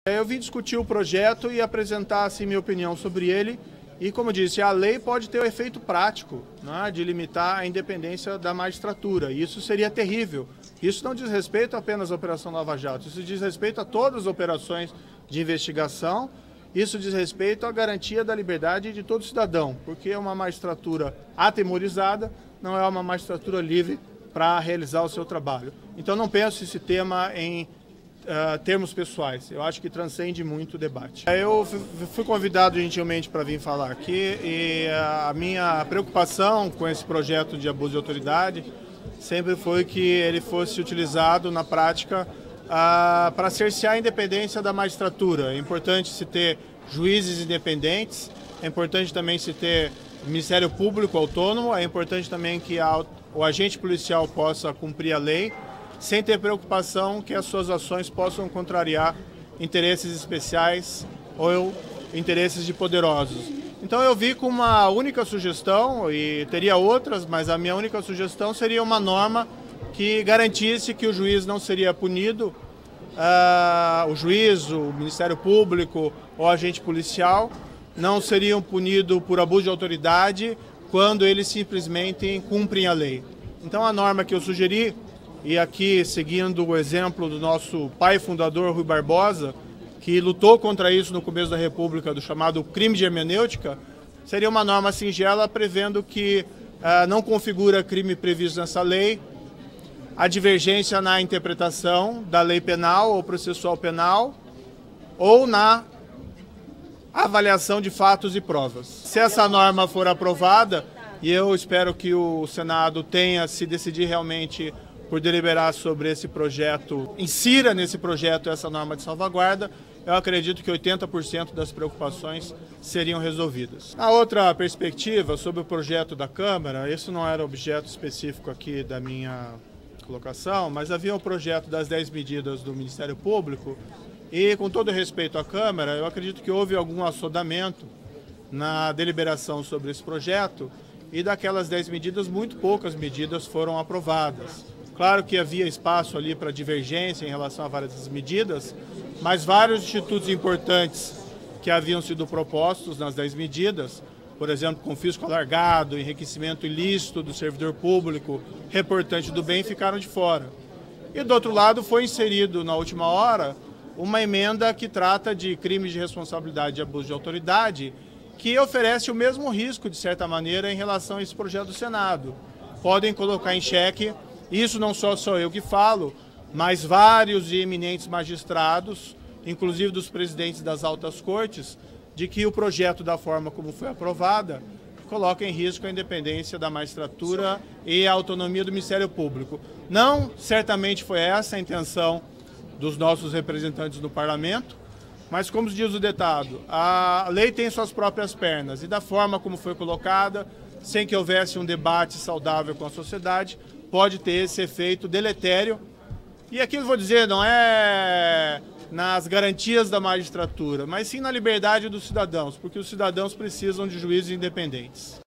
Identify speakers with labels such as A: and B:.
A: Eu vim discutir o projeto e apresentar assim, minha opinião sobre ele. E, como eu disse, a lei pode ter o efeito prático, né, de limitar a independência da magistratura. E isso seria terrível. Isso não diz respeito apenas à Operação Lava Jato, isso diz respeito a todas as operações de investigação. Isso diz respeito à garantia da liberdade de todo cidadão, porque uma magistratura atemorizada não é uma magistratura livre para realizar o seu trabalho. Então, não penso esse tema em termos pessoais. Eu acho que transcende muito o debate. Eu fui convidado gentilmente para vir falar aqui e a minha preocupação com esse projeto de abuso de autoridade sempre foi que ele fosse utilizado na prática para cercear a independência da magistratura. É importante se ter juízes independentes, é importante também se ter Ministério Público autônomo, é importante também que o agente policial possa cumprir a lei, sem ter preocupação que as suas ações possam contrariar interesses especiais ou interesses de poderosos. Então eu vi com uma única sugestão, e teria outras, mas a minha única sugestão seria uma norma que garantisse que o juiz não seria punido, o juiz, o Ministério Público ou agente policial não seriam punidos por abuso de autoridade quando eles simplesmente cumprem a lei. Então a norma que eu sugeri, e aqui seguindo o exemplo do nosso pai fundador Rui Barbosa, que lutou contra isso no começo da República, do chamado crime de hermenêutica, seria uma norma singela prevendo que não configura crime previsto nessa lei a divergência na interpretação da lei penal ou processual penal ou na avaliação de fatos e provas. Se essa norma for aprovada, e eu espero que o Senado tenha, se decidir realmente por deliberar sobre esse projeto, insira nesse projeto essa norma de salvaguarda, eu acredito que 80% das preocupações seriam resolvidas. A outra perspectiva sobre o projeto da Câmara, isso não era objeto específico aqui da minha colocação, mas havia um projeto das 10 medidas do Ministério Público e, com todo respeito à Câmara, eu acredito que houve algum assodamento na deliberação sobre esse projeto e daquelas 10 medidas, muito poucas medidas foram aprovadas. Claro que havia espaço ali para divergência em relação a várias medidas, mas vários institutos importantes que haviam sido propostos nas 10 medidas, por exemplo, confisco alargado, enriquecimento ilícito do servidor público, reportante do bem, ficaram de fora. E do outro lado foi inserido na última hora uma emenda que trata de crimes de responsabilidade e abuso de autoridade, que oferece o mesmo risco, de certa maneira, em relação a esse projeto do Senado. Podem colocar em xeque. Isso não só sou eu que falo, mas vários e eminentes magistrados, inclusive dos presidentes das altas cortes, de que o projeto, da forma como foi aprovada, coloca em risco a independência da magistratura e a autonomia do Ministério Público. Não, certamente foi essa a intenção dos nossos representantes no parlamento, mas, como diz o ditado, a lei tem suas próprias pernas e, da forma como foi colocada, sem que houvesse um debate saudável com a sociedade, pode ter esse efeito deletério. E aqui eu vou dizer, não é nas garantias da magistratura, mas sim na liberdade dos cidadãos, porque os cidadãos precisam de juízes independentes.